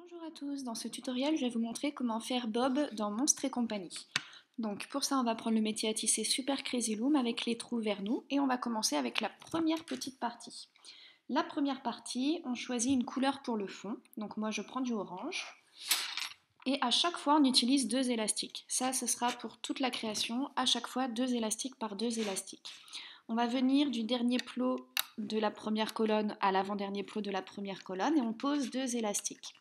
Bonjour à tous, dans ce tutoriel je vais vous montrer comment faire Bob dans Monstres et compagnie. Donc pour ça on va prendre le métier à tisser Super Crazy Loom avec les trous vers nous et on va commencer avec la première petite partie. La première partie, on choisit une couleur pour le fond, donc moi je prends du orange et à chaque fois on utilise deux élastiques. Ça ce sera pour toute la création, à chaque fois deux élastiques par deux élastiques. On va venir du dernier plot de la première colonne à l'avant-dernier plot de la première colonne et on pose deux élastiques.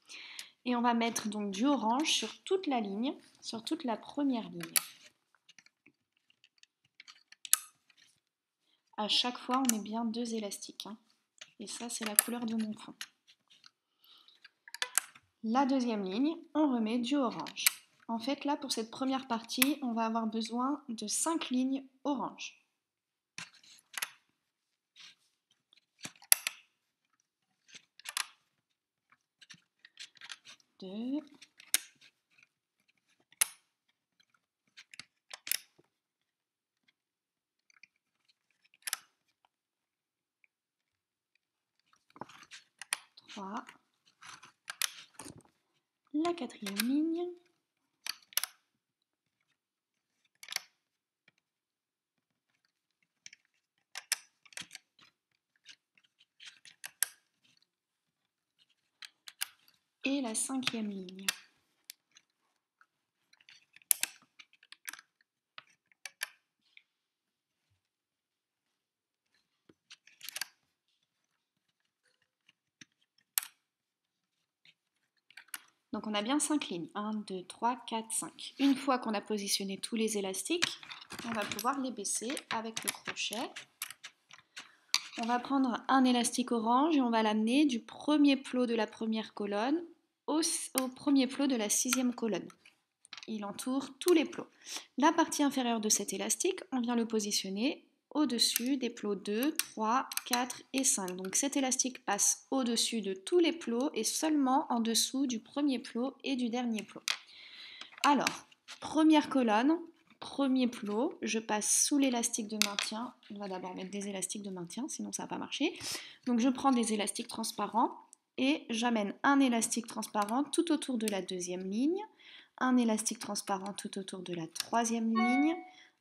Et on va mettre donc du orange sur toute la ligne, sur toute la première ligne. À chaque fois, on met bien deux élastiques. Et ça, c'est la couleur de mon fond. La deuxième ligne, on remet du orange. En fait, là, pour cette première partie, on va avoir besoin de 5 lignes orange. 2, 3, la quatrième ligne, et la cinquième ligne. Donc on a bien 5 lignes. 1, 2, 3, 4, 5. Une fois qu'on a positionné tous les élastiques, on va pouvoir les baisser avec le crochet. On va prendre un élastique orange et on va l'amener du premier plot de la première colonne au premier plot de la sixième colonne. Il entoure tous les plots. La partie inférieure de cet élastique, on vient le positionner au-dessus des plots 2, 3, 4 et 5. Donc cet élastique passe au-dessus de tous les plots et seulement en dessous du premier plot et du dernier plot. Alors, première colonne, premier plot, je passe sous l'élastique de maintien. On va d'abord mettre des élastiques de maintien, sinon ça ne va pas marcher. Donc je prends des élastiques transparents et j'amène un élastique transparent tout autour de la deuxième ligne, un élastique transparent tout autour de la troisième ligne,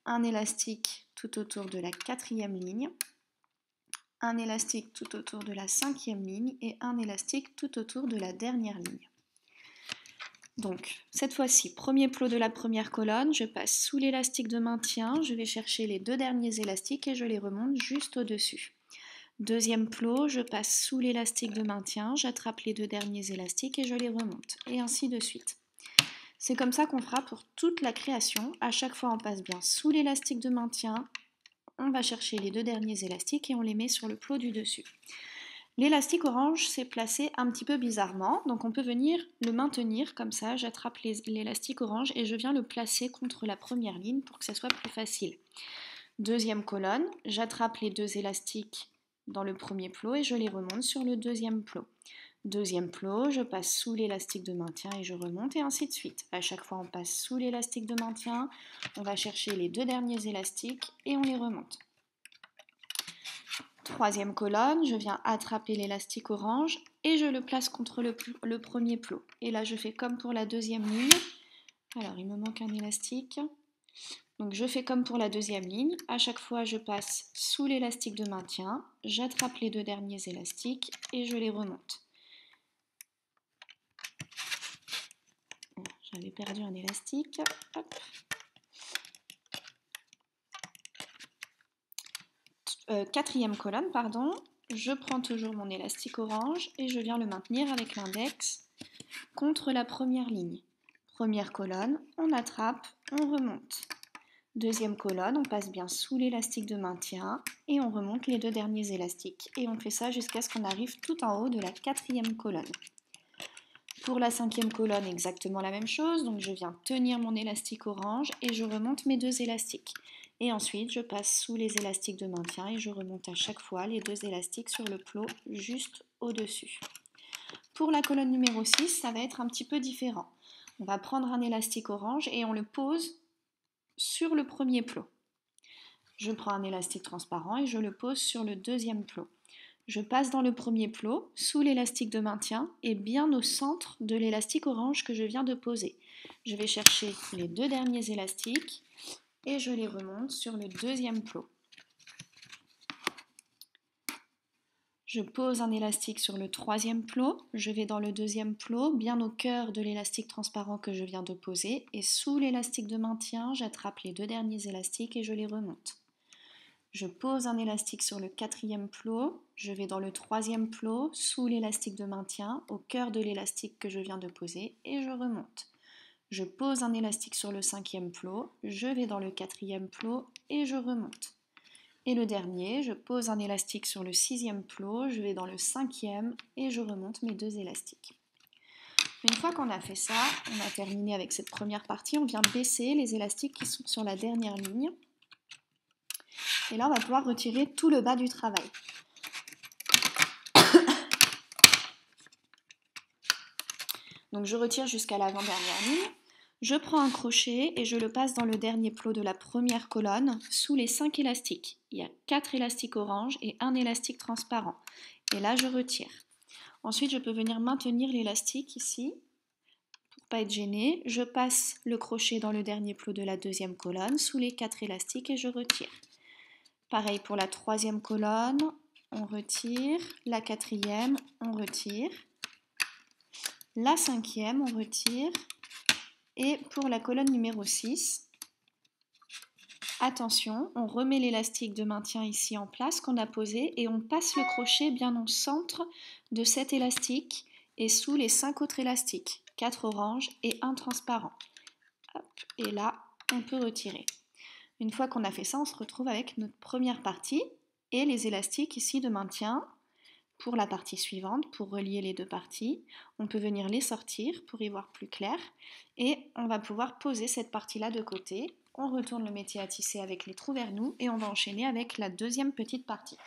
un élastique tout autour de la quatrième ligne, un élastique tout autour de la cinquième ligne et un élastique tout autour de la dernière ligne. Donc, cette fois-ci, premier plot de la première colonne, je passe sous l'élastique de maintien, je vais chercher les deux derniers élastiques et je les remonte juste au-dessus. Deuxième plot, je passe sous l'élastique de maintien, j'attrape les deux derniers élastiques et je les remonte, et ainsi de suite. C'est comme ça qu'on fera pour toute la création. À chaque fois, on passe bien sous l'élastique de maintien, on va chercher les deux derniers élastiques et on les met sur le plot du dessus. L'élastique orange s'est placé un petit peu bizarrement, donc on peut venir le maintenir comme ça, j'attrape l'élastique orange et je viens le placer contre la première ligne pour que ça soit plus facile. Deuxième colonne, j'attrape les deux élastiques dans le premier plot et je les remonte sur le deuxième plot. Deuxième plot, je passe sous l'élastique de maintien et je remonte et ainsi de suite. À chaque fois on passe sous l'élastique de maintien, on va chercher les deux derniers élastiques et on les remonte. Troisième colonne, je viens attraper l'élastique orange et je le place contre le premier plot. Et là je fais comme pour la deuxième ligne. Alors il me manque un élastique. Donc je fais comme pour la deuxième ligne. À chaque fois je passe sous l'élastique de maintien, j'attrape les deux derniers élastiques et je les remonte. J'avais perdu un élastique. Hop. Quatrième colonne, pardon, je prends toujours mon élastique orange et je viens le maintenir avec l'index contre la première ligne. Première colonne, on attrape, on remonte. Deuxième colonne, on passe bien sous l'élastique de maintien et on remonte les deux derniers élastiques. Et on fait ça jusqu'à ce qu'on arrive tout en haut de la quatrième colonne. Pour la cinquième colonne, exactement la même chose. Donc je viens tenir mon élastique orange et je remonte mes deux élastiques. Et ensuite, je passe sous les élastiques de maintien et je remonte à chaque fois les deux élastiques sur le plot juste au-dessus. Pour la colonne numéro 6, ça va être un petit peu différent. On va prendre un élastique orange et on le pose sur le premier plot. Je prends un élastique transparent et je le pose sur le deuxième plot. Je passe dans le premier plot, sous l'élastique de maintien et bien au centre de l'élastique orange que je viens de poser. Je vais chercher les 2 derniers élastiques et je les remonte sur le deuxième plot. Je pose un élastique sur le troisième plot, je vais dans le deuxième plot, bien au cœur de l'élastique transparent que je viens de poser, et sous l'élastique de maintien, j'attrape les 2 derniers élastiques et je les remonte. Je pose un élastique sur le quatrième plot, je vais dans le troisième plot, sous l'élastique de maintien, au cœur de l'élastique que je viens de poser, et je remonte. Je pose un élastique sur le cinquième plot, je vais dans le quatrième plot et je remonte. Et le dernier, je pose un élastique sur le sixième plot, je vais dans le cinquième et je remonte mes 2 élastiques. Une fois qu'on a fait ça, on a terminé avec cette première partie, on vient baisser les élastiques qui sont sur la dernière ligne. Et là, on va pouvoir retirer tout le bas du travail. Donc je retire jusqu'à l'avant-dernière ligne. Je prends un crochet et je le passe dans le dernier plot de la première colonne sous les 5 élastiques. Il y a 4 élastiques orange et 1 élastique transparent. Et là, je retire. Ensuite, je peux venir maintenir l'élastique ici pour ne pas être gênée. Je passe le crochet dans le dernier plot de la deuxième colonne sous les 4 élastiques et je retire. Pareil pour la troisième colonne, on retire. La quatrième, on retire. La cinquième, on retire. Et pour la colonne numéro 6, attention, on remet l'élastique de maintien ici en place qu'on a posé et on passe le crochet bien au centre de cet élastique et sous les 5 autres élastiques, 4 oranges et 1 transparent. Hop, et là, on peut retirer. Une fois qu'on a fait ça, on se retrouve avec notre première partie et les élastiques ici de maintien. Pour la partie suivante, pour relier les 2 parties, on peut venir les sortir pour y voir plus clair et on va pouvoir poser cette partie-là de côté. On retourne le métier à tisser avec les trous vers nous et on va enchaîner avec la deuxième petite partie.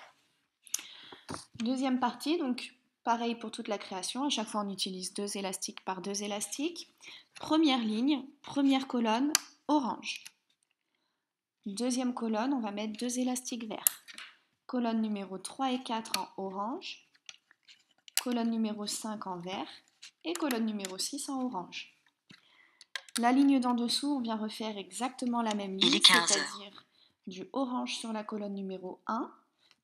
Deuxième partie, donc pareil pour toute la création, à chaque fois on utilise 2 élastiques par 2 élastiques. Première ligne, première colonne, orange. Deuxième colonne, on va mettre 2 élastiques verts. Colonne numéro 3 et 4 en orange, colonne numéro 5 en vert et colonne numéro 6 en orange. La ligne d'en dessous, on vient refaire exactement la même ligne, c'est-à-dire du orange sur la colonne numéro 1,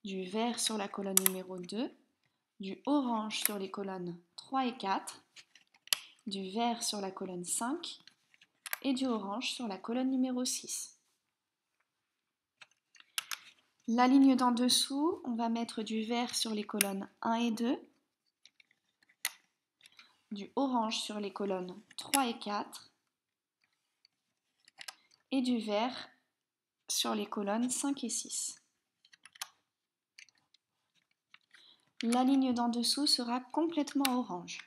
du vert sur la colonne numéro 2, du orange sur les colonnes 3 et 4, du vert sur la colonne 5 et du orange sur la colonne numéro 6. La ligne d'en dessous, on va mettre du vert sur les colonnes 1 et 2, du orange sur les colonnes 3 et 4 et du vert sur les colonnes 5 et 6. La ligne d'en dessous sera complètement orange.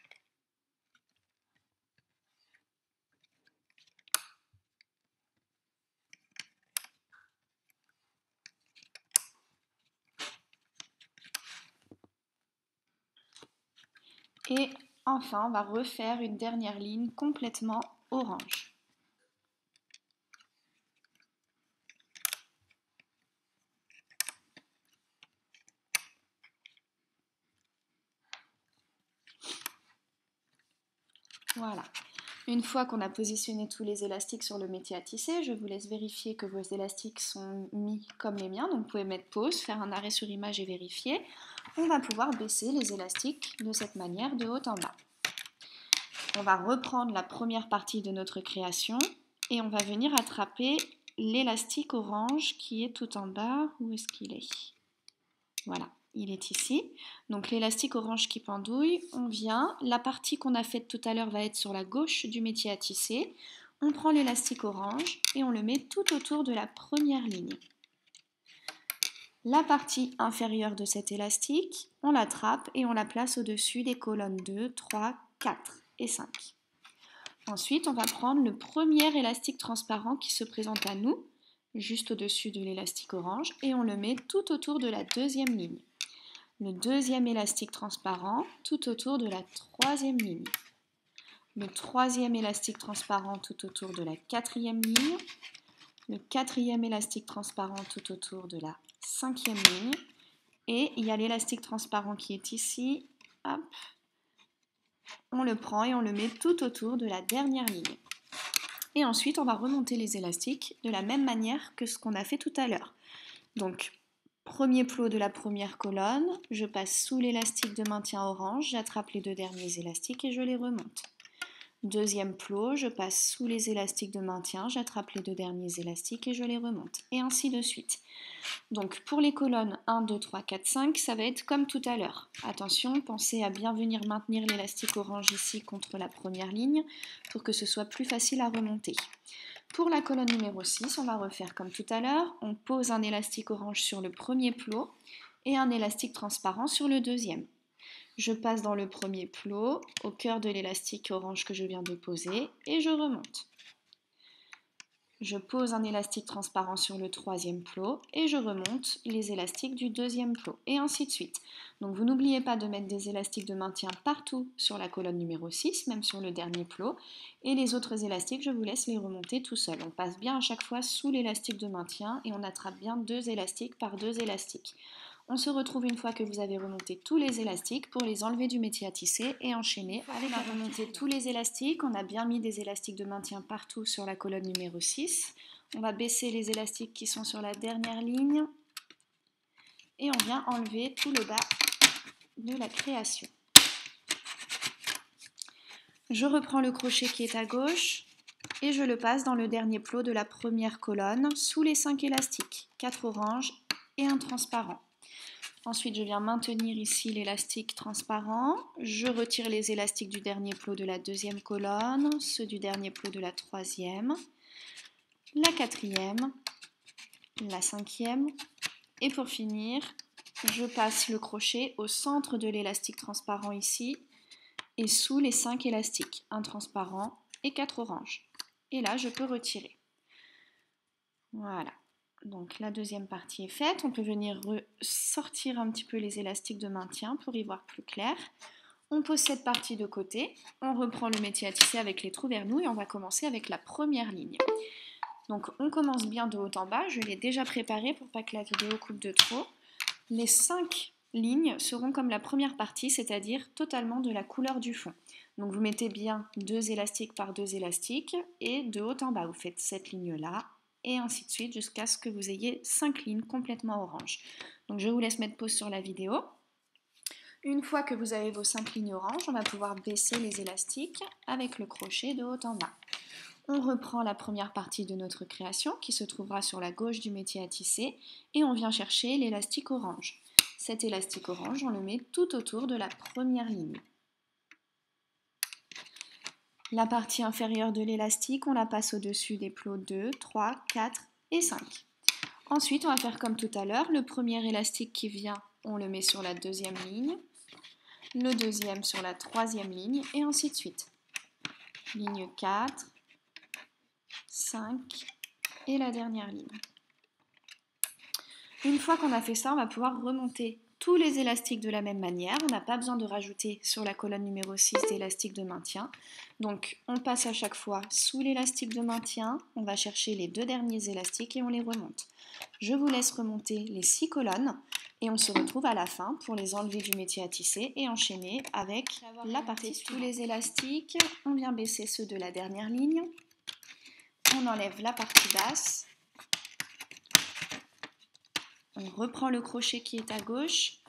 Et enfin, on va refaire une dernière ligne complètement orange. Voilà. Une fois qu'on a positionné tous les élastiques sur le métier à tisser, je vous laisse vérifier que vos élastiques sont mis comme les miens. Donc vous pouvez mettre pause, faire un arrêt sur image et vérifier. On va pouvoir baisser les élastiques de cette manière de haut en bas. On va reprendre la première partie de notre création et on va venir attraper l'élastique orange qui est tout en bas. Où est-ce qu'il est? Voilà, il est ici. Donc l'élastique orange qui pendouille, on vient. La partie qu'on a faite tout à l'heure va être sur la gauche du métier à tisser. On prend l'élastique orange et on le met tout autour de la première ligne. La partie inférieure de cet élastique, on l'attrape et on la place au-dessus des colonnes 2, 3, 4 et 5. Ensuite, on va prendre le premier élastique transparent qui se présente à nous, juste au-dessus de l'élastique orange, et on le met tout autour de la deuxième ligne. Le deuxième élastique transparent tout autour de la troisième ligne. Le troisième élastique transparent tout autour de la quatrième ligne. Le quatrième élastique transparent tout autour de la cinquième ligne. Et il y a l'élastique transparent qui est ici. Hop. On le prend et on le met tout autour de la dernière ligne. Et ensuite, on va remonter les élastiques de la même manière que ce qu'on a fait tout à l'heure. Donc, premier plot de la première colonne, je passe sous l'élastique de maintien orange, j'attrape les deux derniers élastiques et je les remonte. Deuxième plot, je passe sous les élastiques de maintien, j'attrape les deux derniers élastiques et je les remonte. Et ainsi de suite. Donc pour les colonnes 1, 2, 3, 4, 5, ça va être comme tout à l'heure. Attention, pensez à bien venir maintenir l'élastique orange ici contre la première ligne pour que ce soit plus facile à remonter. Pour la colonne numéro 6, on va refaire comme tout à l'heure. On pose un élastique orange sur le premier plot et un élastique transparent sur le deuxième. Je passe dans le premier plot, au cœur de l'élastique orange que je viens de poser, et je remonte. Je pose un élastique transparent sur le troisième plot et je remonte les élastiques du deuxième plot, et ainsi de suite. Donc vous n'oubliez pas de mettre des élastiques de maintien partout sur la colonne numéro 6, même sur le dernier plot, et les autres élastiques, je vous laisse les remonter tout seul. On passe bien à chaque fois sous l'élastique de maintien et on attrape bien 2 élastiques par 2 élastiques. On se retrouve une fois que vous avez remonté tous les élastiques pour les enlever du métier à tisser et enchaîner avec la remontée de tous les élastiques. On a bien mis des élastiques de maintien partout sur la colonne numéro 6. On va baisser les élastiques qui sont sur la dernière ligne et on vient enlever tout le bas de la création. Je reprends le crochet qui est à gauche et je le passe dans le dernier plot de la première colonne sous les 5 élastiques, 4 oranges et un transparent. Ensuite, je viens maintenir ici l'élastique transparent. Je retire les élastiques du dernier plot de la deuxième colonne, ceux du dernier plot de la troisième, la quatrième, la cinquième. Et pour finir, je passe le crochet au centre de l'élastique transparent ici et sous les 5 élastiques, un transparent et 4 oranges. Et là, je peux retirer. Voilà. Donc la deuxième partie est faite. On peut venir sortir un petit peu les élastiques de maintien pour y voir plus clair. On pose cette partie de côté. On reprend le métier à tisser avec les trous vers nous et on va commencer avec la première ligne. Donc on commence bien de haut en bas. Je l'ai déjà préparé pour pas que la vidéo coupe de trop. Les 5 lignes seront comme la première partie, c'est-à-dire totalement de la couleur du fond. Donc vous mettez bien 2 élastiques par 2 élastiques et de haut en bas, vous faites cette ligne-là et ainsi de suite jusqu'à ce que vous ayez 5 lignes complètement orange. Donc je vous laisse mettre pause sur la vidéo. Une fois que vous avez vos 5 lignes oranges, on va pouvoir baisser les élastiques avec le crochet de haut en bas. On reprend la première partie de notre création qui se trouvera sur la gauche du métier à tisser et on vient chercher l'élastique orange. Cet élastique orange, on le met tout autour de la première ligne. La partie inférieure de l'élastique, on la passe au-dessus des plots 2, 3, 4 et 5. Ensuite, on va faire comme tout à l'heure. Le premier élastique qui vient, on le met sur la deuxième ligne. Le deuxième sur la troisième ligne et ainsi de suite. Ligne 4, 5 et la dernière ligne. Une fois qu'on a fait ça, on va pouvoir remonter tous les élastiques de la même manière. On n'a pas besoin de rajouter sur la colonne numéro 6 d'élastique de maintien. Donc on passe à chaque fois sous l'élastique de maintien, on va chercher les 2 derniers élastiques et on les remonte. Je vous laisse remonter les 6 colonnes et on se retrouve à la fin pour les enlever du métier à tisser et enchaîner avec la partie de tous les élastiques. On vient baisser ceux de la dernière ligne. On enlève la partie basse. On reprend le crochet qui est à gauche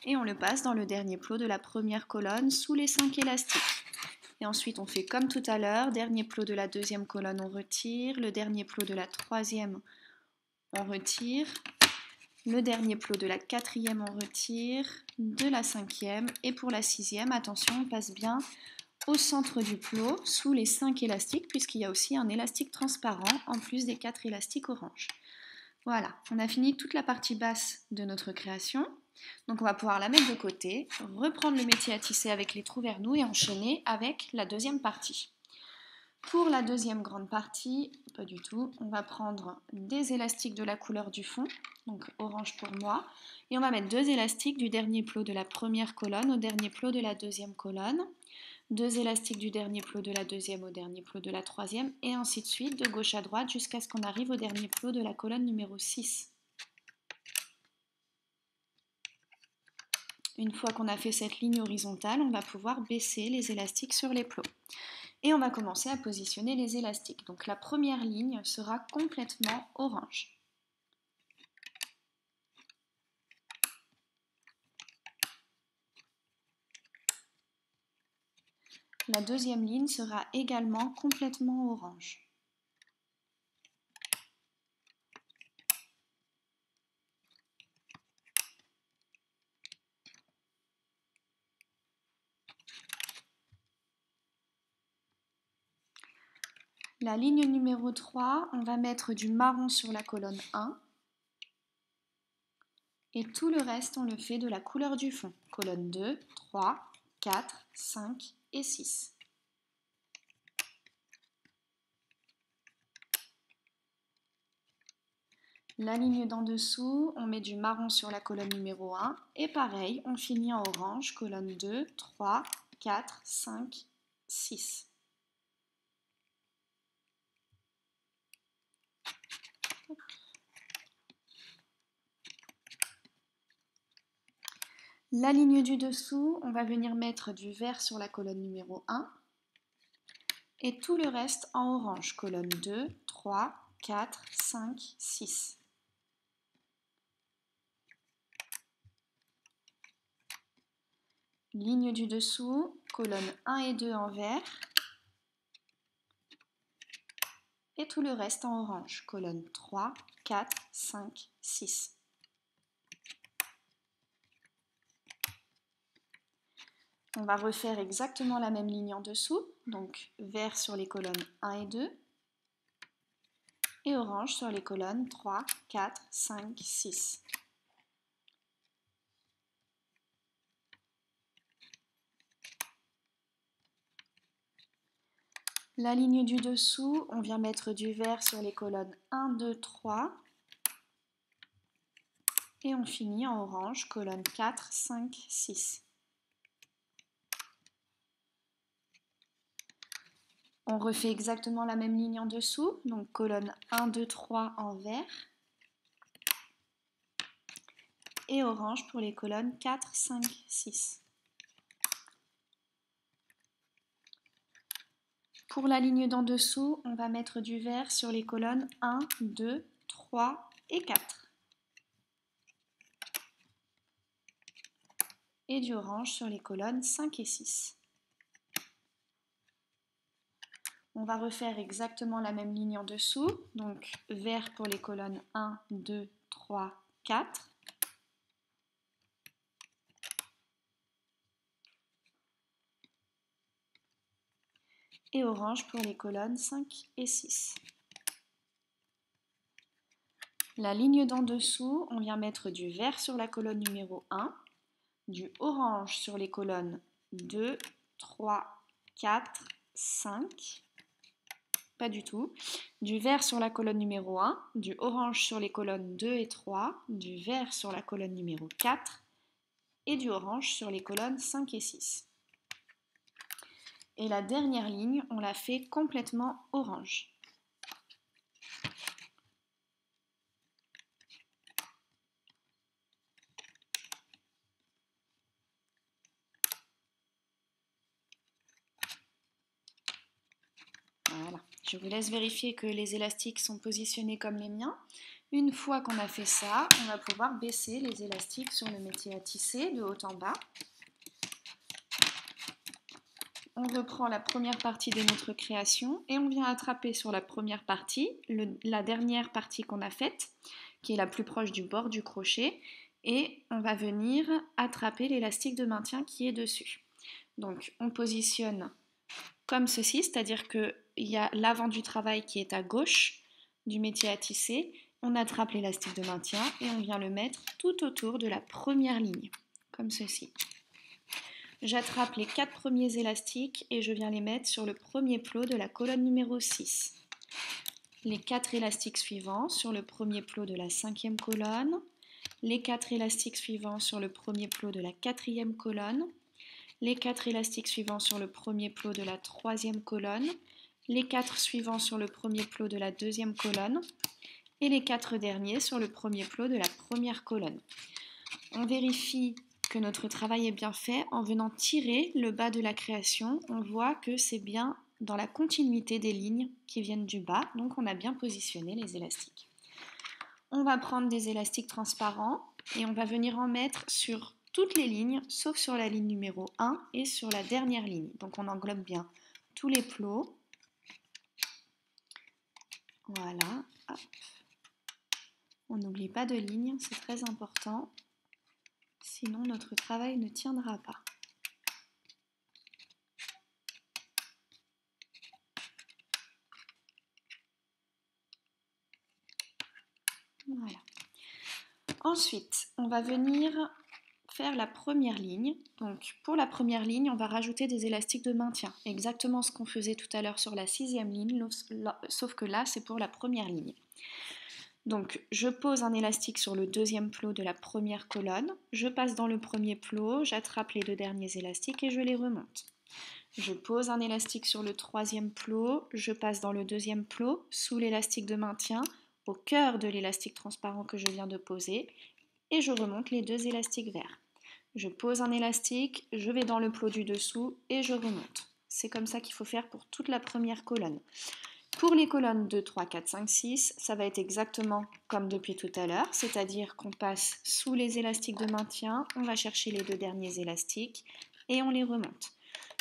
et on le passe dans le dernier plot de la première colonne sous les 5 élastiques. Et ensuite on fait comme tout à l'heure, dernier plot de la deuxième colonne on retire, le dernier plot de la troisième on retire, le dernier plot de la quatrième on retire, de la cinquième et pour la sixième, attention, on passe bien au centre du plot sous les 5 élastiques puisqu'il y a aussi un élastique transparent en plus des 4 élastiques orange. Voilà, on a fini toute la partie basse de notre création. Donc on va pouvoir la mettre de côté, reprendre le métier à tisser avec les trous vers nous et enchaîner avec la deuxième partie. Pour la deuxième grande partie, pas du tout, on va prendre des élastiques de la couleur du fond, donc orange pour moi, et on va mettre 2 élastiques du dernier plot de la première colonne au dernier plot de la deuxième colonne, 2 élastiques du dernier plot de la deuxième au dernier plot de la troisième, et ainsi de suite, de gauche à droite, jusqu'à ce qu'on arrive au dernier plot de la colonne numéro 6. Une fois qu'on a fait cette ligne horizontale, on va pouvoir baisser les élastiques sur les plots. Et on va commencer à positionner les élastiques. Donc la première ligne sera complètement orange. La deuxième ligne sera également complètement orange. La ligne numéro 3, on va mettre du marron sur la colonne 1. Et tout le reste, on le fait de la couleur du fond. Colonne 2, 3, 4, 5 et 6. La ligne d'en dessous, on met du marron sur la colonne numéro 1. Et pareil, on finit en orange, colonne 2, 3, 4, 5, 6. La ligne du dessous, on va venir mettre du vert sur la colonne numéro 1. Et tout le reste en orange, colonne 2, 3, 4, 5, 6. Ligne du dessous, colonne 1 et 2 en vert. Et tout le reste en orange, colonne 3, 4, 5, 6. On va refaire exactement la même ligne en dessous, donc vert sur les colonnes 1 et 2, et orange sur les colonnes 3, 4, 5, 6. La ligne du dessous, on vient mettre du vert sur les colonnes 1, 2, 3. Et on finit en orange, colonne 4, 5, 6. On refait exactement la même ligne en dessous, donc colonne 1, 2, 3 en vert. Et orange pour les colonnes 4, 5, 6. Pour la ligne d'en dessous, on va mettre du vert sur les colonnes 1, 2, 3 et 4. Et du orange sur les colonnes 5 et 6. On va refaire exactement la même ligne en dessous, donc vert pour les colonnes 1, 2, 3, 4. Et orange pour les colonnes 5 et 6. La ligne d'en dessous, on vient mettre du vert sur la colonne numéro 1, du orange sur les colonnes 2, 3, 4, 5, pas du tout, du vert sur la colonne numéro 1, du orange sur les colonnes 2 et 3, du vert sur la colonne numéro 4 et du orange sur les colonnes 5 et 6. Et la dernière ligne, on la fait complètement orange. Voilà. Je vous laisse vérifier que les élastiques sont positionnés comme les miens. Une fois qu'on a fait ça, on va pouvoir baisser les élastiques sur le métier à tisser de haut en bas. On reprend la première partie de notre création et on vient attraper sur la première partie, la dernière partie qu'on a faite, qui est la plus proche du bord du crochet, et on va venir attraper l'élastique de maintien qui est dessus. Donc on positionne comme ceci, c'est-à-dire qu'il y a l'avant du travail qui est à gauche du métier à tisser, on attrape l'élastique de maintien et on vient le mettre tout autour de la première ligne, comme ceci. J'attrape les 4 premiers élastiques et je viens les mettre sur le premier plot de la colonne numéro 6. Les 4 élastiques suivants sur le premier plot de la 5e colonne, les 4 élastiques suivants sur le premier plot de la 4e colonne, les 4 élastiques suivants sur le premier plot de la 3e colonne, les 4 suivants sur le premier plot de la 2e colonne et les 4 derniers sur le premier plot de la première colonne. On vérifie que notre travail est bien fait, en venant tirer le bas de la création, on voit que c'est bien dans la continuité des lignes qui viennent du bas, donc on a bien positionné les élastiques. On va prendre des élastiques transparents et on va venir en mettre sur toutes les lignes, sauf sur la ligne numéro 1 et sur la dernière ligne. Donc on englobe bien tous les plots. Voilà. Hop. On n'oublie pas de ligne, c'est très important. Sinon notre travail ne tiendra pas. Voilà. Ensuite, on va venir faire la première ligne. Donc pour la première ligne, on va rajouter des élastiques de maintien. Exactement ce qu'on faisait tout à l'heure sur la 6e ligne, sauf que là, c'est pour la première ligne. Donc je pose un élastique sur le deuxième plot de la première colonne, je passe dans le premier plot, j'attrape les deux derniers élastiques et je les remonte. Je pose un élastique sur le troisième plot, je passe dans le deuxième plot, sous l'élastique de maintien, au cœur de l'élastique transparent que je viens de poser, et je remonte les deux élastiques verts. Je pose un élastique, je vais dans le plot du dessous et je remonte. C'est comme ça qu'il faut faire pour toute la première colonne. Pour les colonnes 2, 3, 4, 5, 6, ça va être exactement comme depuis tout à l'heure, c'est-à-dire qu'on passe sous les élastiques de maintien, on va chercher les deux derniers élastiques et on les remonte.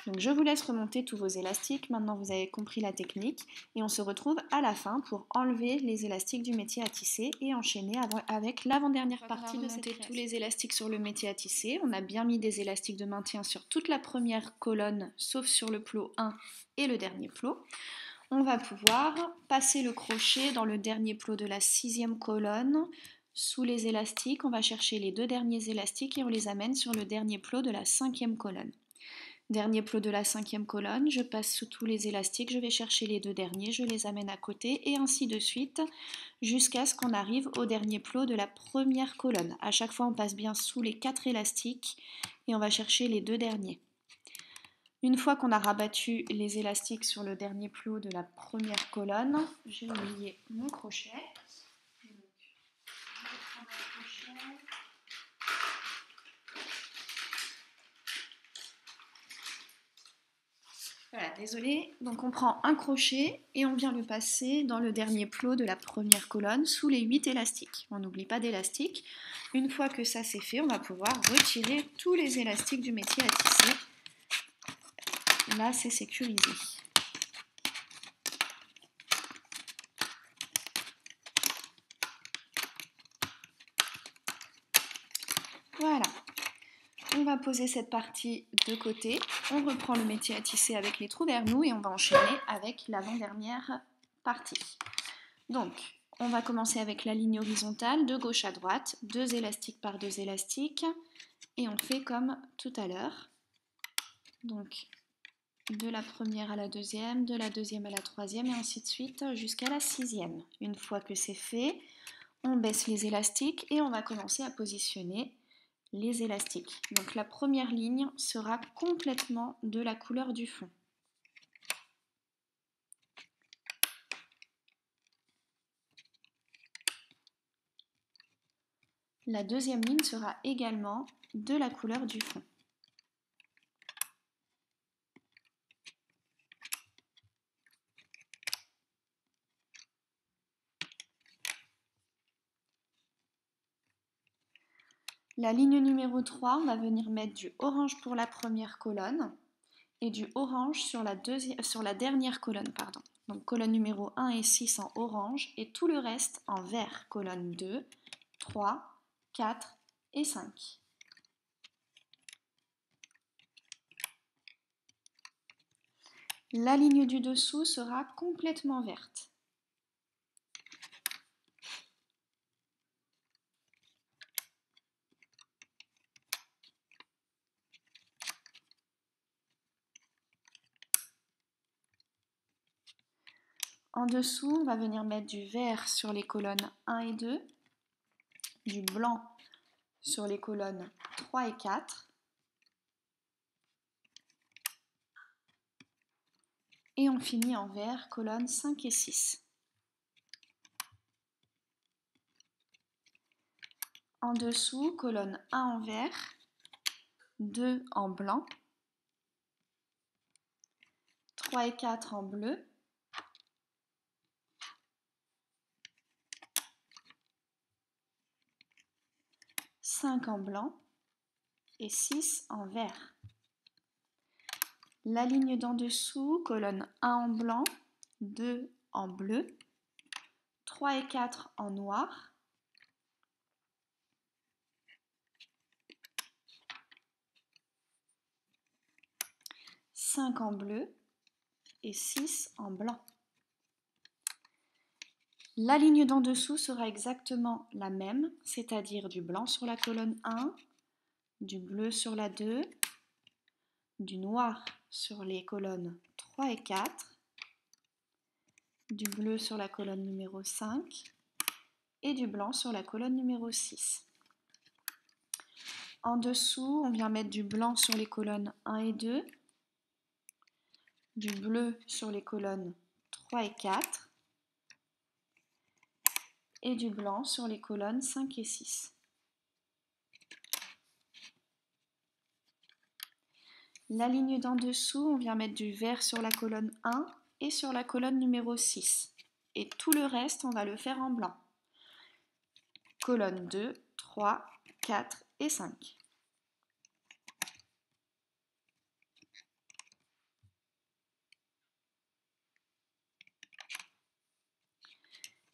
Donc je vous laisse remonter tous vos élastiques, maintenant vous avez compris la technique et on se retrouve à la fin pour enlever les élastiques du métier à tisser et enchaîner avec l'avant-dernière partie de cette création. Tous les élastiques sur le métier à tisser, on a bien mis des élastiques de maintien sur toute la première colonne sauf sur le plot 1 et le dernier plot. On va pouvoir passer le crochet dans le dernier plot de la 6e colonne. Sous les élastiques, on va chercher les deux derniers élastiques et on les amène sur le dernier plot de la 5e colonne. Dernier plot de la 5e colonne, je passe sous tous les élastiques, je vais chercher les deux derniers, je les amène à côté et ainsi de suite jusqu'à ce qu'on arrive au dernier plot de la première colonne. À chaque fois, on passe bien sous les 4 élastiques et on va chercher les deux derniers. Une fois qu'on a rabattu les élastiques sur le dernier plot de la première colonne, j'ai oublié mon crochet. Donc, je vais prendre un crochet. Voilà, désolé. Donc on prend un crochet et on vient le passer dans le dernier plot de la première colonne sous les 8 élastiques. On n'oublie pas d'élastique. Une fois que ça c'est fait, on va pouvoir retirer tous les élastiques du métier à tisser. Là, c'est sécurisé. Voilà. On va poser cette partie de côté. On reprend le métier à tisser avec les trous vers nous et on va enchaîner avec l'avant-dernière partie. Donc, on va commencer avec la ligne horizontale de gauche à droite, 2 élastiques par 2 élastiques. Et on fait comme tout à l'heure. Donc, de la première à la deuxième, de la deuxième à la troisième et ainsi de suite jusqu'à la 6e. Une fois que c'est fait, on baisse les élastiques et on va commencer à positionner les élastiques. Donc la première ligne sera complètement de la couleur du fond. La deuxième ligne sera également de la couleur du fond. La ligne numéro 3, on va venir mettre du orange pour la première colonne et du orange sur la dernière colonne. Donc colonne numéro 1 et 6 en orange et tout le reste en vert. Colonne 2, 3, 4 et 5. La ligne du dessous sera complètement verte. En dessous, on va venir mettre du vert sur les colonnes 1 et 2, du blanc sur les colonnes 3 et 4, et on finit en vert, colonnes 5 et 6. En dessous, colonne 1 en vert, 2 en blanc, 3 et 4 en bleu, 5 en blanc et 6 en vert. La ligne d'en dessous, colonne 1 en blanc, 2 en bleu, 3 et 4 en noir, 5 en bleu et 6 en blanc. La ligne d'en dessous sera exactement la même, c'est-à-dire du blanc sur la colonne 1, du bleu sur la 2, du noir sur les colonnes 3 et 4, du bleu sur la colonne numéro 5 et du blanc sur la colonne numéro 6. En dessous, on vient mettre du blanc sur les colonnes 1 et 2, du bleu sur les colonnes 3 et 4 et du blanc sur les colonnes 5 et 6. La ligne d'en dessous, on vient mettre du vert sur la colonne 1 et sur la colonne numéro 6. Et tout le reste, on va le faire en blanc. Colonne 2, 3, 4 et 5.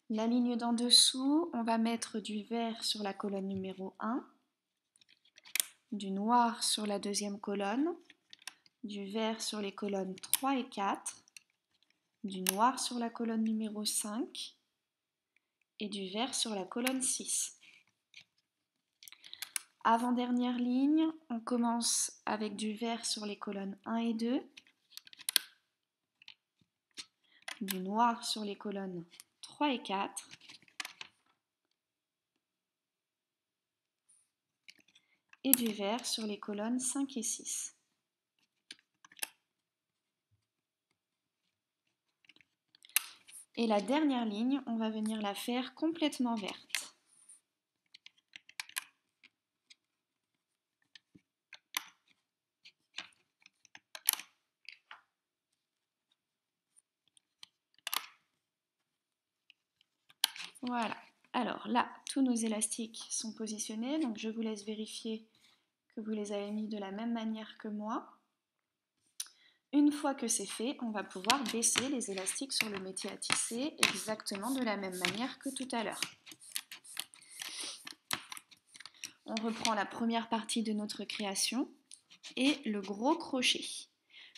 La ligne d'en dessous, on va mettre du vert sur la colonne numéro 1, du noir sur la deuxième colonne, du vert sur les colonnes 3 et 4, du noir sur la colonne numéro 5 et du vert sur la colonne 6. Avant-dernière ligne, on commence avec du vert sur les colonnes 1 et 2, du noir sur les colonnes 3 et 4, et du vert sur les colonnes 5 et 6. Et la dernière ligne, on va venir la faire complètement verte. Voilà. Alors là, tous nos élastiques sont positionnés, donc je vous laisse vérifier que vous les avez mis de la même manière que moi. Une fois que c'est fait, on va pouvoir baisser les élastiques sur le métier à tisser exactement de la même manière que tout à l'heure. On reprend la première partie de notre création et le gros crochet.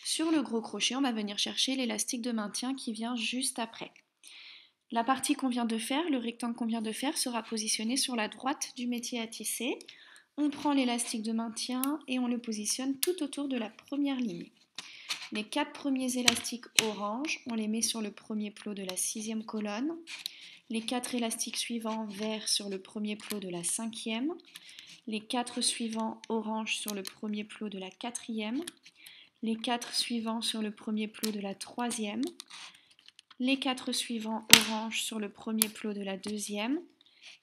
Sur le gros crochet, on va venir chercher l'élastique de maintien qui vient juste après. La partie qu'on vient de faire, le rectangle qu'on vient de faire, sera positionné sur la droite du métier à tisser. On prend l'élastique de maintien et on le positionne tout autour de la première ligne. Les 4 premiers élastiques orange, on les met sur le premier plot de la 6e colonne. Les 4 élastiques suivants verts sur le premier plot de la 5e. Les 4 suivants orange sur le premier plot de la 4e. Les 4 suivants sur le premier plot de la 3e. Les 4 suivants orange sur le premier plot de la 2e.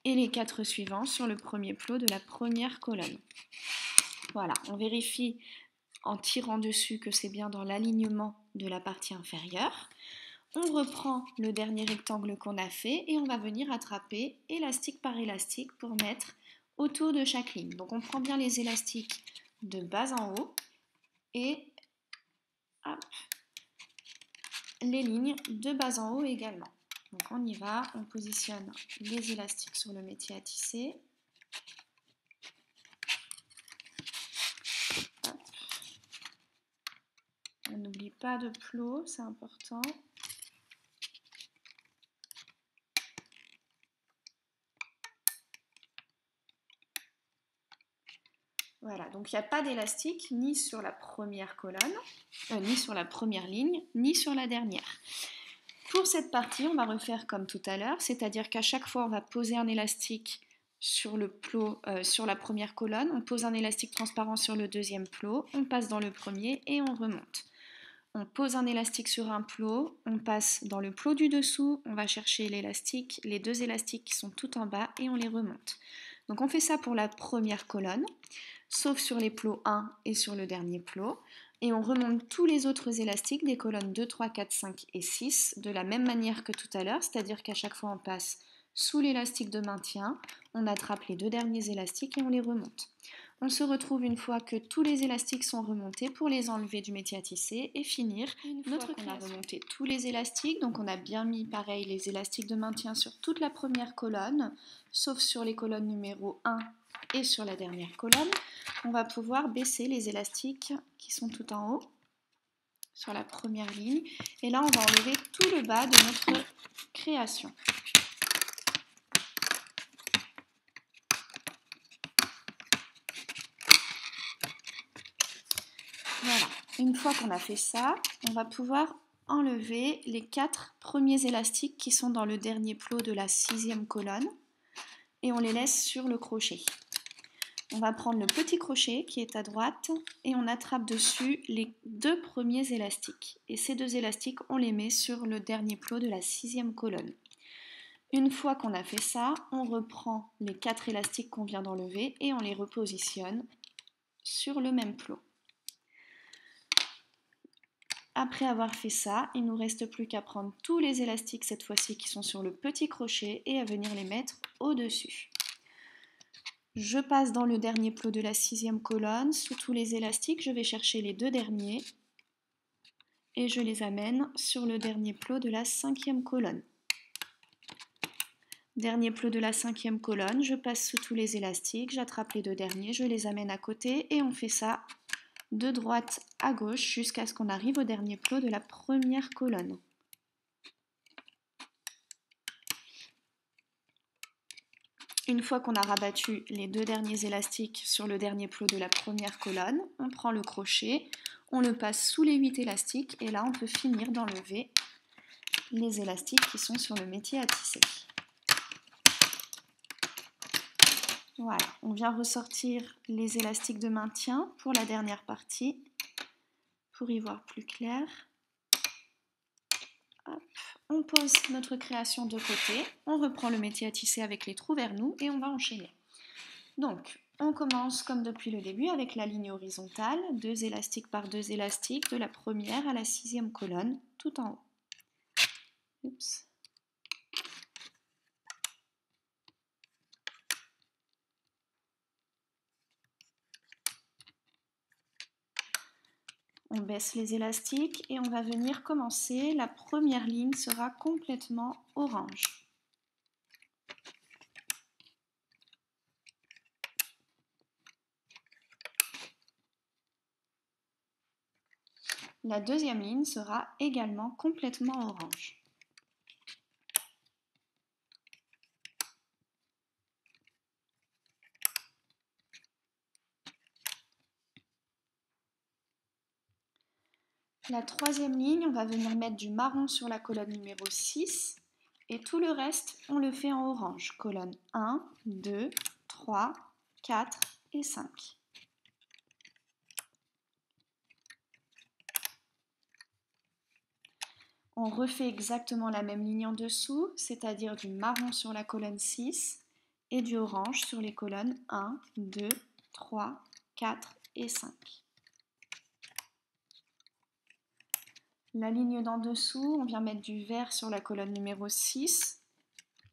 Et les 4 suivants sur le premier plot de la première colonne. Voilà, on vérifie en tirant dessus que c'est bien dans l'alignement de la partie inférieure. On reprend le dernier rectangle qu'on a fait et on va venir attraper élastique par élastique pour mettre autour de chaque ligne. Donc on prend bien les élastiques de bas en haut et hop, les lignes de bas en haut également. Donc on y va, on positionne les élastiques sur le métier à tisser. On n'oublie pas de plot, c'est important. Voilà, donc il n'y a pas d'élastique ni sur la première colonne, ni sur la première ligne, ni sur la dernière. Pour cette partie, on va refaire comme tout à l'heure, c'est-à-dire qu'à chaque fois, on va poser un élastique sur le plot, sur la première colonne, on pose un élastique transparent sur le deuxième plot, on passe dans le premier et on remonte. On pose un élastique sur un plot, on passe dans le plot du dessous, on va chercher l'élastique, les 2 élastiques qui sont tout en bas et on les remonte. Donc on fait ça pour la première colonne, sauf sur les plots 1 et sur le dernier plot. Et on remonte tous les autres élastiques des colonnes 2, 3, 4, 5 et 6 de la même manière que tout à l'heure, c'est-à-dire qu'à chaque fois on passe sous l'élastique de maintien, on attrape les deux derniers élastiques et on les remonte. On se retrouve une fois que tous les élastiques sont remontés pour les enlever du métier à tisser et finir notre création. On a remonté tous les élastiques, donc on a bien mis pareil les élastiques de maintien sur toute la première colonne, sauf sur les colonnes numéro 1 et sur la dernière colonne. On va pouvoir baisser les élastiques qui sont tout en haut sur la première ligne. Et là, on va enlever tout le bas de notre création. Voilà. Une fois qu'on a fait ça, on va pouvoir enlever les 4 premiers élastiques qui sont dans le dernier plot de la 6e colonne et on les laisse sur le crochet. On va prendre le petit crochet qui est à droite et on attrape dessus les 2 premiers élastiques. Et ces 2 élastiques, on les met sur le dernier plot de la 6e colonne. Une fois qu'on a fait ça, on reprend les 4 élastiques qu'on vient d'enlever et on les repositionne sur le même plot. Après avoir fait ça, il ne nous reste plus qu'à prendre tous les élastiques cette fois-ci qui sont sur le petit crochet et à venir les mettre au-dessus. Je passe dans le dernier plot de la 6e colonne, sous tous les élastiques, je vais chercher les 2 derniers et je les amène sur le dernier plot de la 5e colonne. Dernier plot de la 5e colonne, je passe sous tous les élastiques, j'attrape les 2 derniers, je les amène à côté et on fait ça de droite à gauche jusqu'à ce qu'on arrive au dernier plot de la première colonne. Une fois qu'on a rabattu les 2 derniers élastiques sur le dernier plot de la première colonne, on prend le crochet, on le passe sous les 8 élastiques et là on peut finir d'enlever les élastiques qui sont sur le métier à tisser. Voilà, on vient ressortir les élastiques de maintien pour la dernière partie, pour y voir plus clair. Hop. On pose notre création de côté, on reprend le métier à tisser avec les trous vers nous et on va enchaîner. Donc, on commence comme depuis le début avec la ligne horizontale, 2 élastiques par 2 élastiques de la première à la 6e colonne, tout en haut. Oups. On baisse les élastiques et on va venir commencer. La première ligne sera complètement orange. La deuxième ligne sera également complètement orange. La troisième ligne, on va venir mettre du marron sur la colonne numéro 6 et tout le reste, on le fait en orange. Colonne 1, 2, 3, 4 et 5. On refait exactement la même ligne en dessous, c'est-à-dire du marron sur la colonne 6 et du orange sur les colonnes 1, 2, 3, 4 et 5. La ligne d'en dessous, on vient mettre du vert sur la colonne numéro 6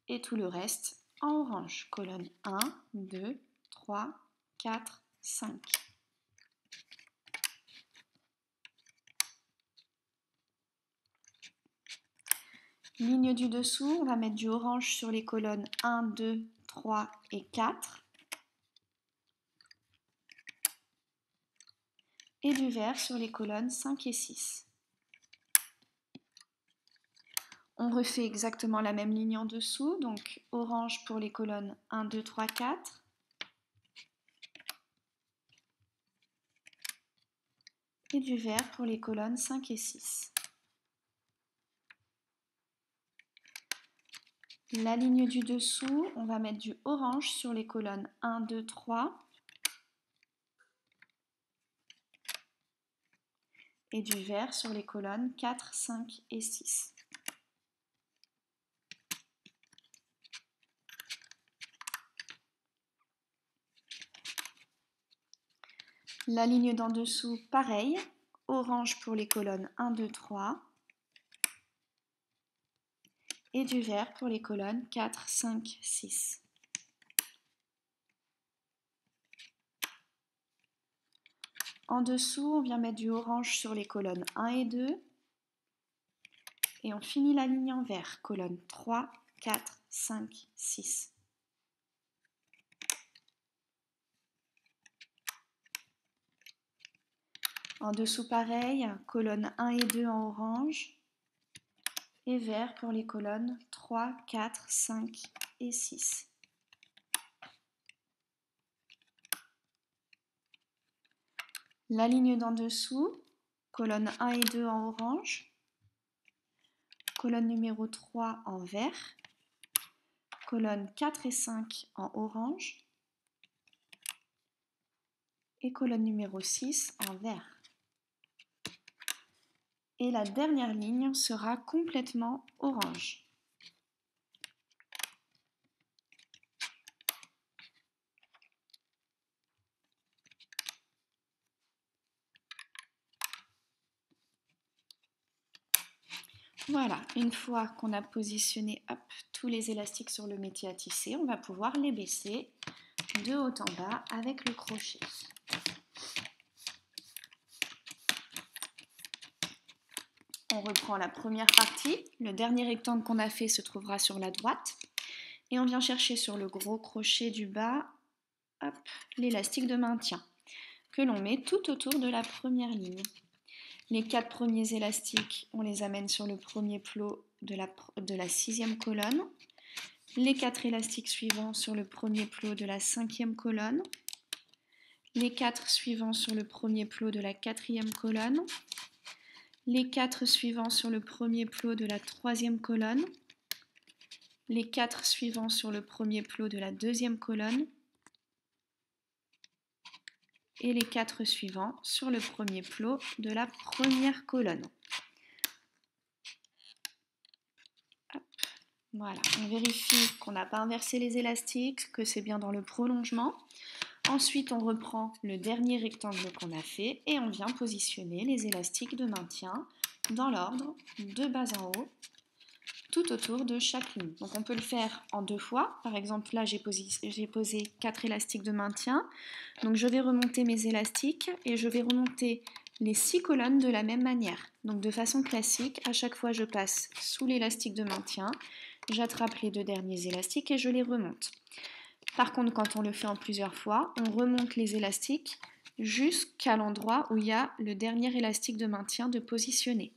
et tout le reste en orange. Colonne 1, 2, 3, 4, 5. Ligne du dessous, on va mettre du orange sur les colonnes 1, 2, 3 et 4. Et du vert sur les colonnes 5 et 6. On refait exactement la même ligne en dessous, donc orange pour les colonnes 1, 2, 3, 4. Et du vert pour les colonnes 5 et 6. La ligne du dessous, on va mettre du orange sur les colonnes 1, 2, 3. Et du vert sur les colonnes 4, 5 et 6. La ligne d'en dessous, pareil, orange pour les colonnes 1, 2, 3 et du vert pour les colonnes 4, 5, 6. En dessous, on vient mettre du orange sur les colonnes 1 et 2 et on finit la ligne en vert, colonnes 3, 4, 5, 6. En dessous, pareil, colonnes 1 et 2 en orange et vert pour les colonnes 3, 4, 5 et 6. La ligne d'en dessous, colonnes 1 et 2 en orange, colonne numéro 3 en vert, colonnes 4 et 5 en orange et colonne numéro 6 en vert. Et la dernière ligne sera complètement orange. Voilà, une fois qu'on a positionné tous les élastiques sur le métier à tisser, on va pouvoir les baisser de haut en bas avec le crochet. On reprend la première partie. Le dernier rectangle qu'on a fait se trouvera sur la droite. Et on vient chercher sur le gros crochet du bas l'élastique de maintien que l'on met tout autour de la première ligne. Les 4 premiers élastiques, on les amène sur le premier plot de la 6e colonne. Les 4 élastiques suivants sur le premier plot de la 5e colonne. Les 4 suivants sur le premier plot de la 4e colonne. Les 4 suivants sur le premier plot de la 3e colonne. Les 4 suivants sur le premier plot de la 2e colonne. Et les 4 suivants sur le premier plot de la première colonne. Hop. Voilà, on vérifie qu'on n'a pas inversé les élastiques, que c'est bien dans le prolongement. Ensuite, on reprend le dernier rectangle qu'on a fait et on vient positionner les élastiques de maintien dans l'ordre de bas en haut, tout autour de chaque ligne. Donc on peut le faire en 2 fois. Par exemple, là j'ai posé 4 élastiques de maintien. Donc je vais remonter mes élastiques et je vais remonter les 6 colonnes de la même manière. Donc de façon classique, à chaque fois je passe sous l'élastique de maintien, j'attrape les 2 derniers élastiques et je les remonte. Par contre, quand on le fait en plusieurs fois, on remonte les élastiques jusqu'à l'endroit où il y a le dernier élastique de maintien de positionner.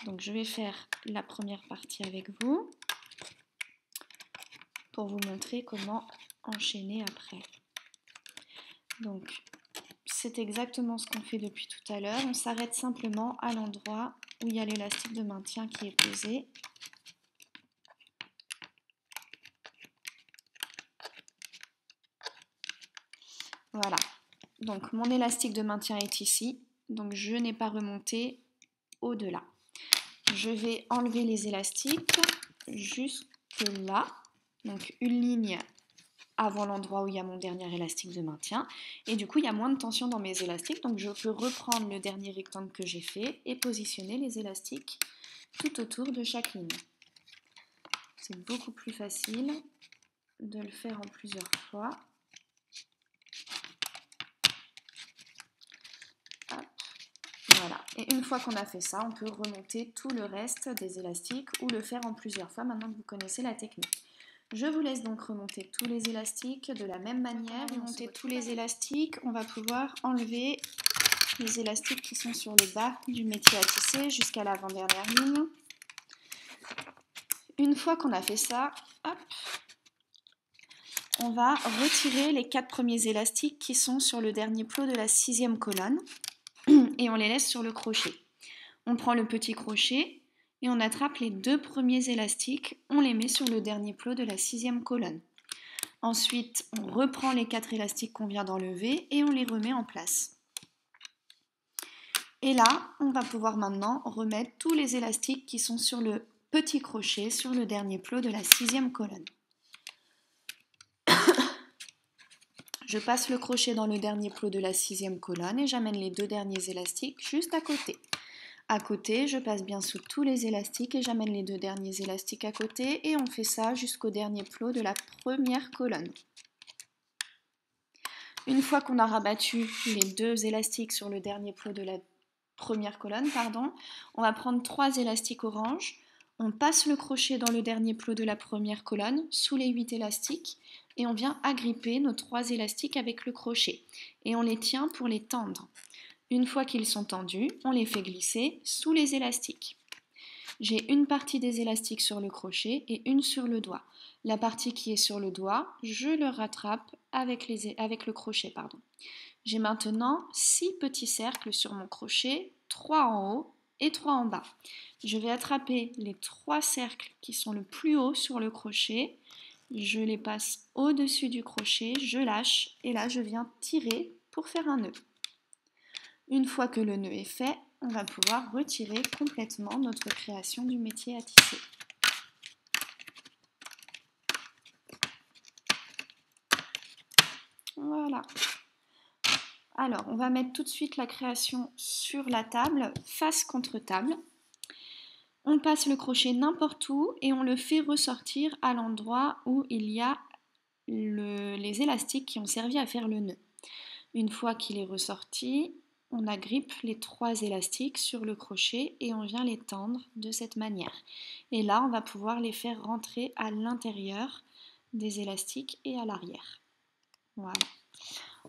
Donc je vais faire la première partie avec vous pour vous montrer comment enchaîner après. Donc c'est exactement ce qu'on fait depuis tout à l'heure. On s'arrête simplement à l'endroit où il y a l'élastique de maintien qui est posé. Voilà. Donc mon élastique de maintien est ici. Donc je n'ai pas remonté au-delà. Je vais enlever les élastiques jusque là. Donc une ligne avant l'endroit où il y a mon dernier élastique de maintien. Et du coup, il y a moins de tension dans mes élastiques. Donc je peux reprendre le dernier rectangle que j'ai fait et positionner les élastiques tout autour de chaque ligne. C'est beaucoup plus facile de le faire en plusieurs fois. Hop. Voilà. Et une fois qu'on a fait ça, on peut remonter tout le reste des élastiques ou le faire en plusieurs fois maintenant que vous connaissez la technique. Je vous laisse donc remonter tous les élastiques de la même manière. Remonter tous les élastiques, on va pouvoir enlever les élastiques qui sont sur le bas du métier à tisser jusqu'à l'avant-dernière ligne. Une fois qu'on a fait ça, hop, on va retirer les 4 premiers élastiques qui sont sur le dernier plot de la 6e colonne et on les laisse sur le crochet. On prend le petit crochet et on attrape les 2 premiers élastiques, on les met sur le dernier plot de la 6e colonne. Ensuite, on reprend les 4 élastiques qu'on vient d'enlever et on les remet en place. Et là, on va pouvoir maintenant remettre tous les élastiques qui sont sur le petit crochet sur le dernier plot de la 6e colonne. Je passe le crochet dans le dernier plot de la 6e colonne et j'amène les 2 derniers élastiques juste à côté. À côté, je passe bien sous tous les élastiques et j'amène les 2 derniers élastiques à côté et on fait ça jusqu'au dernier plot de la première colonne. Une fois qu'on a rabattu les 2 élastiques sur le dernier plot de la première colonne, on va prendre 3 élastiques orange, on passe le crochet dans le dernier plot de la première colonne, sous les 8 élastiques, et on vient agripper nos 3 élastiques avec le crochet, et on les tient pour les tendre. Une fois qu'ils sont tendus, on les fait glisser sous les élastiques. J'ai une partie des élastiques sur le crochet et une sur le doigt. La partie qui est sur le doigt, je le rattrape avec le crochet. J'ai maintenant 6 petits cercles sur mon crochet, 3 en haut et 3 en bas. Je vais attraper les 3 cercles qui sont le plus haut sur le crochet, je les passe au-dessus du crochet, je lâche et là je viens tirer pour faire un nœud. Une fois que le nœud est fait, on va pouvoir retirer complètement notre création du métier à tisser. Voilà. Alors, on va mettre tout de suite la création sur la table, face contre table. On passe le crochet n'importe où et on le fait ressortir à l'endroit où il y a les élastiques qui ont servi à faire le nœud. Une fois qu'il est ressorti, on agrippe les 3 élastiques sur le crochet et on vient les tendre de cette manière. Et là, on va pouvoir les faire rentrer à l'intérieur des élastiques et à l'arrière. Voilà.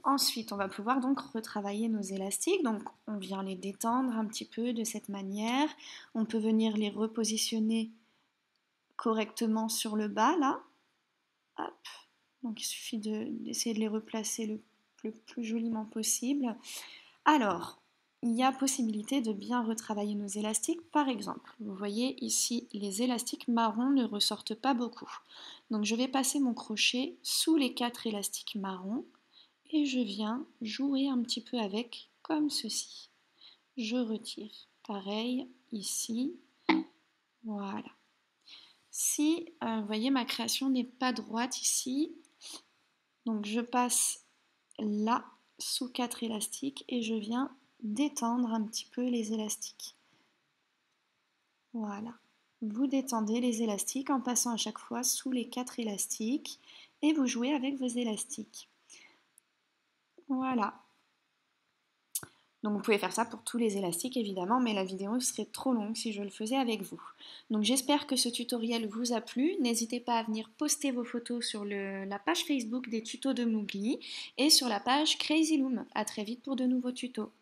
Ensuite, on va pouvoir donc retravailler nos élastiques. Donc, on vient les détendre un petit peu de cette manière. On peut venir les repositionner correctement sur le bas, là. Hop. Donc, il suffit d'essayer de les replacer le plus joliment possible. Alors, il y a possibilité de bien retravailler nos élastiques. Par exemple, vous voyez ici, les élastiques marrons ne ressortent pas beaucoup. Donc, je vais passer mon crochet sous les 4 élastiques marrons et je viens jouer un petit peu avec, comme ceci. Je retire. Pareil, ici. Voilà. Si, vous voyez, ma création n'est pas droite ici, donc je passe là, sous 4 élastiques, et je viens détendre un petit peu les élastiques. Voilà. Vous détendez les élastiques en passant à chaque fois sous les 4 élastiques, et vous jouez avec vos élastiques. Voilà. Donc vous pouvez faire ça pour tous les élastiques évidemment, mais la vidéo serait trop longue si je le faisais avec vous. Donc j'espère que ce tutoriel vous a plu. N'hésitez pas à venir poster vos photos sur la page Facebook des tutos de Moogly et sur la page Crazy Loom. À très vite pour de nouveaux tutos.